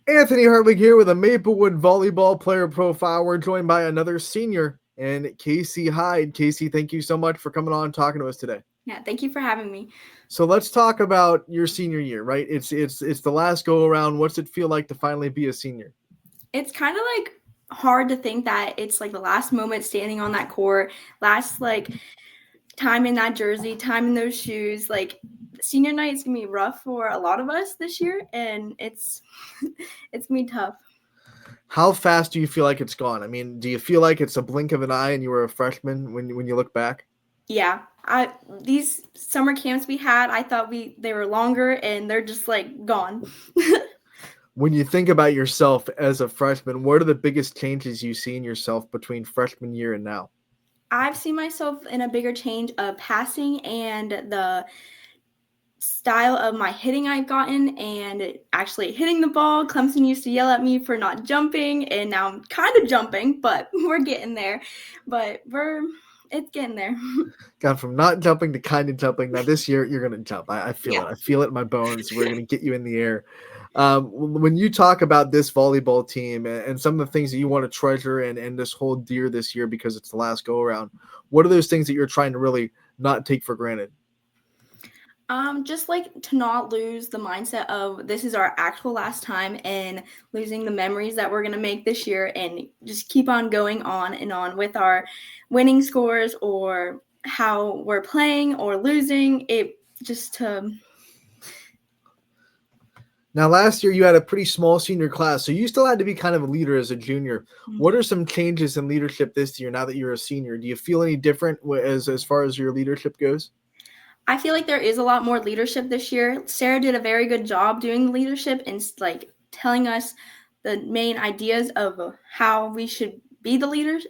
Anthony Hartwig here with a Maplewood volleyball player profile. We're joined by another senior and Casey Hyde. Casey, thank you so much for coming on and talking to us today. Yeah, thank you for having me. So let's talk about your senior year, right? It's the last go around. What's it feel like to finally be a senior? It's kind of like hard to think that it's like the last moment standing on that court, last like time in that jersey, time in those shoes. Like senior night is gonna be rough for a lot of us this year, and it's gonna be tough. How fast do you feel like it's gone? I mean, do you feel like it's a blink of an eye and you were a freshman when you look back? Yeah, I these summer camps we had, I thought they were longer, and they're just like gone. When you think about yourself as a freshman, what are the biggest changes you see in yourself between freshman year and now? I've seen myself in a bigger change of passing and the style of my hitting I've gotten and actually hitting the ball. Clemson used to yell at me for not jumping, and now I'm kind of jumping, but we're getting there. But it's getting there. Gone from not jumping to kind of jumping. Now this year you're gonna jump. I feel Yeah. it. I feel it in my bones. We're gonna get you in the air. When you talk about this volleyball team and some of the things that you want to treasure and this whole dear this year because it's the last go around, what are those things that you're trying to really not take for granted? Just like to not lose the mindset of this is our actual last time and losing the memories that we're gonna make this year, and just keep on going on and on with our winning scores or how we're playing or losing. It just to Now last year you had a pretty small senior class, so you still had to be kind of a leader as a junior. What are some changes in leadership this year now that you're a senior? Do you feel any different as far as your leadership goes? I feel like there is a lot more leadership this year. Sarah did a very good job doing leadership and like telling us the main ideas of how we should be the leaders.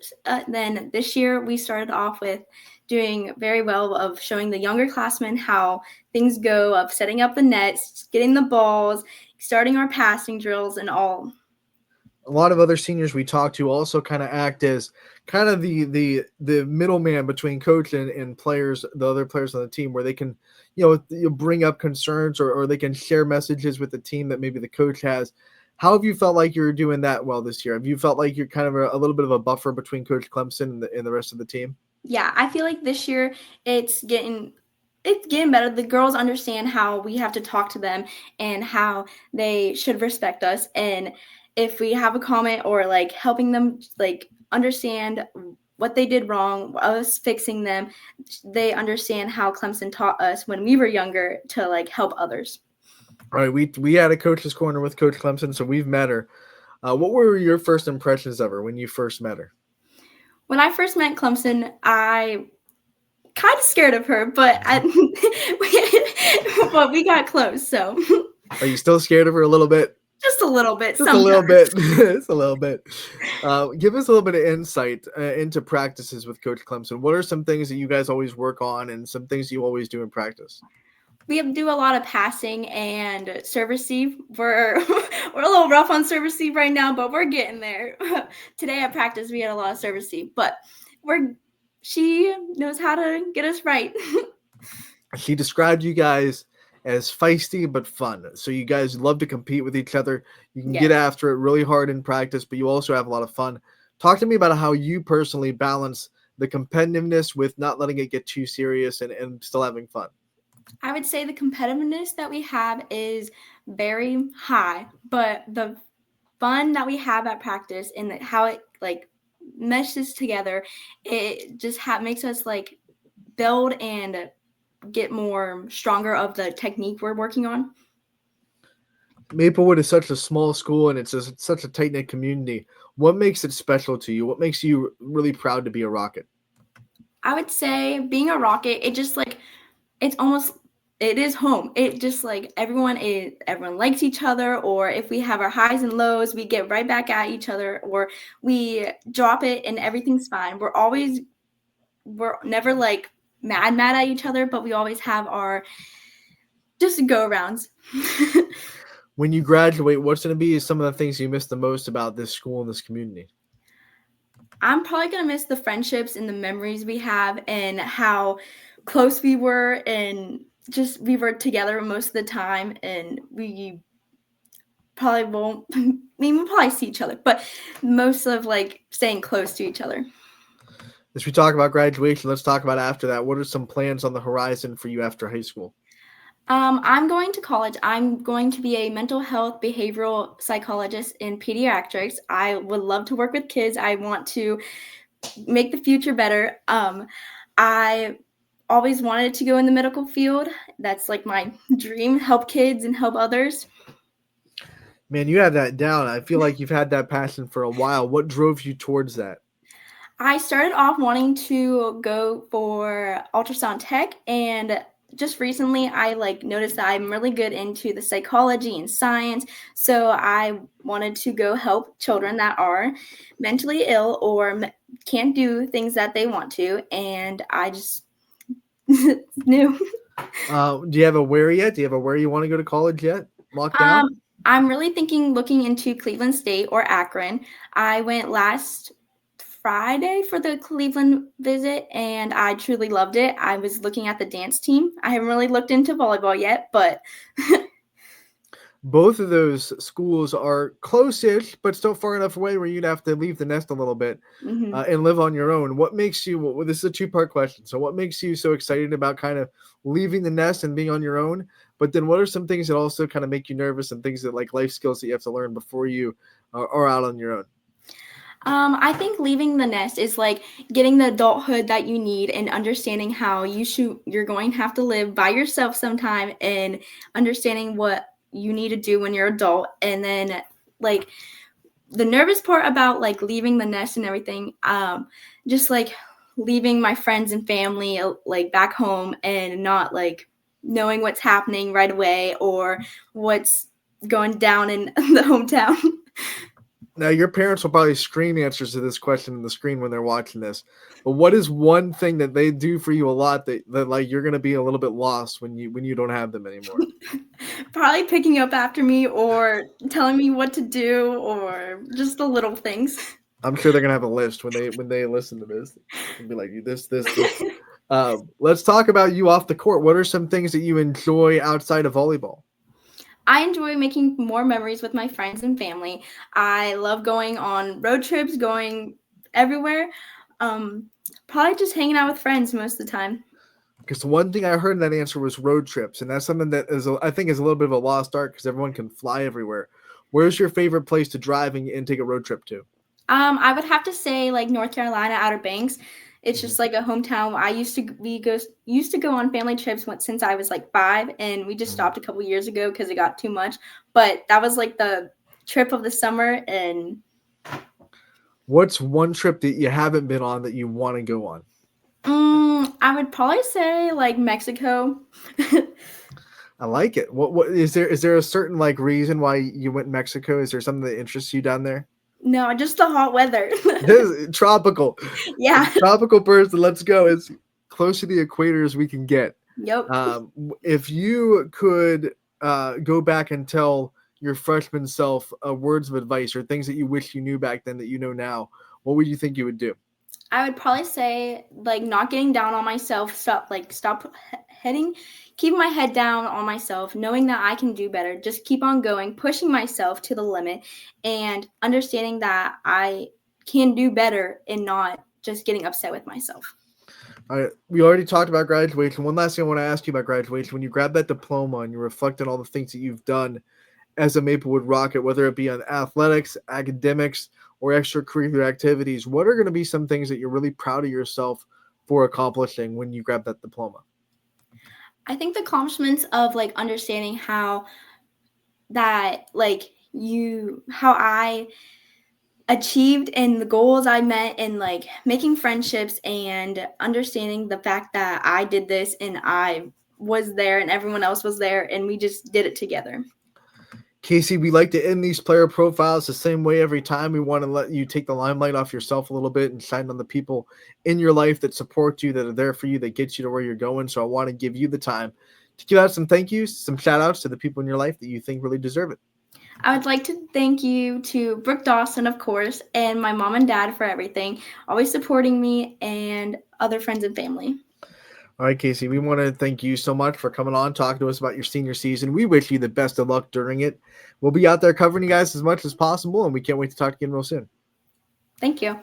Then this year we started off with doing very well of showing the younger classmen how things go, of setting up the nets, getting the balls, starting our passing drills and all. A lot of other seniors we talk to also kind of act as kind of the middleman between coach and players, the other players on the team, where they can, you bring up concerns or they can share messages with the team that maybe the coach has. How have you felt like you're doing that well this year? Have you felt like you're kind of a little bit of a buffer between Coach Clemson and the rest of the team? Yeah, I feel like this year it's getting it's getting better. The girls understand how we have to talk to them and how they should respect us. And if we have a comment or like helping them like understand what they did wrong, us fixing them, they understand how Clemson taught us when we were younger to like help others. All right, we had a coach's corner with Coach Clemson, so we've met her. What were your first impressions of her when you first met her? When I first met Clemson, I kind of scared of her, but but we got close, so Are you still scared of her a little bit? just a little bit Just a little sometimes. bit. Just a little bit. Give us a little bit of insight into practices with Coach Clemson. What are some things that you guys always work on and some things you always do in practice? We do a lot of passing and serve receive. We're we're a little rough on serve receive right now, but we're getting there. Today at practice we had a lot of serve receive, but we're she knows how to get us right. She described you guys as feisty but fun. So you guys love to compete with each other. You can get Yes. after it really hard in practice, but you also have a lot of fun. Talk to me about how you personally balance the competitiveness with not letting it get too serious and still having fun. I would say the competitiveness that we have is very high, but the fun that we have at practice and how it like meshes together, it just makes us like build and get more stronger of the technique we're working on. Maplewood is such a small school and such a tight knit community. What makes it special to you? What makes you really proud to be a Rocket? I would say being a Rocket, it just like it's almost it is home. It just like everyone likes each other, or if we have our highs and lows, we get right back at each other, or we drop it and everything's fine. We're never like mad at each other, but we always have our just go arounds. When you graduate, what's going to be some of the things you miss the most about this school and this community? I'm probably gonna miss the friendships and the memories we have and how close we were, and just we were together most of the time, and we probably won't. I mean, we'll probably see each other, but most of like staying close to each other. As we talk about graduation, let's talk about after that. What are some plans on the horizon for you after high school? I'm going to college. I'm going to be a mental health behavioral psychologist in pediatrics. I would love to work with kids. I want to make the future better. I always wanted to go in the medical field. That's like my dream, help kids and help others. Man, you have that down. I feel like you've had that passion for a while. What drove you towards that? I started off wanting to go for ultrasound tech, and just recently I like noticed that I'm really good into the psychology and science, so I wanted to go help children that are mentally ill or can't do things that they want to, and I just knew. Do you have a where yet? Do you have a where you want to go to college yet? Locked down? I'm really looking into Cleveland State or Akron. I went last Friday for the Cleveland visit, and I truly loved it. I was looking at the dance team. I haven't really looked into volleyball yet, but Both of those schools are close-ish, but still far enough away where you'd have to leave the nest a little bit and live on your own. What makes you? Well, this is a two-part question. So, what makes you so excited about kind of leaving the nest and being on your own? But then, what are some things that also kind of make you nervous and things that like life skills that you have to learn before you are out on your own? I think leaving the nest is like getting the adulthood that you need and understanding how you're going to have to live by yourself sometime and understanding what you need to do when you're adult. And then like the nervous part about like leaving the nest and everything, just like leaving my friends and family like back home and not like knowing what's happening right away or what's going down in the hometown. Now, your parents will probably scream answers to this question in the screen when they're watching this. But what is one thing that they do for you a lot that like you're gonna be a little bit lost when you don't have them anymore? Probably picking up after me or telling me what to do or just the little things. I'm sure they're gonna have a list when they listen to this. They'll be like this. Let's talk about you off the court. What are some things that you enjoy outside of volleyball? I enjoy making more memories with my friends and family. I love going on road trips, going everywhere. Probably just hanging out with friends most of the time. Because one thing I heard in that answer was road trips, and that's something that I think is a little bit of a lost art because everyone can fly everywhere. Where's your favorite place to drive and take a road trip to? I would have to say like North Carolina, Outer Banks. It's just like a hometown. Used to go on family trips since I was like 5, and we just stopped a couple years ago because it got too much. But that was like the trip of the summer. And What's one trip that you haven't been on that you want to go on? I would probably say like Mexico. I like it. What is there a certain like reason why you went to Mexico? Is there something that interests you down there? No, just the hot weather. This is tropical. Yeah. Tropical person, let's go. As close to the equator as we can get. Yep. If you could go back and tell your freshman self words of advice or things that you wish you knew back then that you know now, what would you think you would do? I would probably say like not getting down on myself, stop keeping my head down on myself, knowing that I can do better, just keep on going, pushing myself to the limit and understanding that I can do better and not just getting upset with myself. All right, we already talked about graduation. One last thing I want to ask you about graduation. When you grab that diploma and you reflect on all the things that you've done as a Maplewood Rocket, whether it be on athletics, academics, or extracurricular activities, what are going to be some things that you're really proud of yourself for accomplishing when you grab that diploma? I think the accomplishments of like understanding how I achieved and the goals I met and like making friendships and understanding the fact that I did this and I was there and everyone else was there and we just did it together. Casey, we like to end these player profiles the same way every time. We want to let you take the limelight off yourself a little bit and shine on the people in your life that support you, that are there for you, that get you to where you're going. So I want to give you the time to give out some thank yous, some shout outs to the people in your life that you think really deserve it. I would like to thank you to Brooke Dawson, of course, and my mom and dad for everything, always supporting me and other friends and family. All right, Casey, we want to thank you so much for coming on, talking to us about your senior season. We wish you the best of luck during it. We'll be out there covering you guys as much as possible, and we can't wait to talk to you again real soon. Thank you.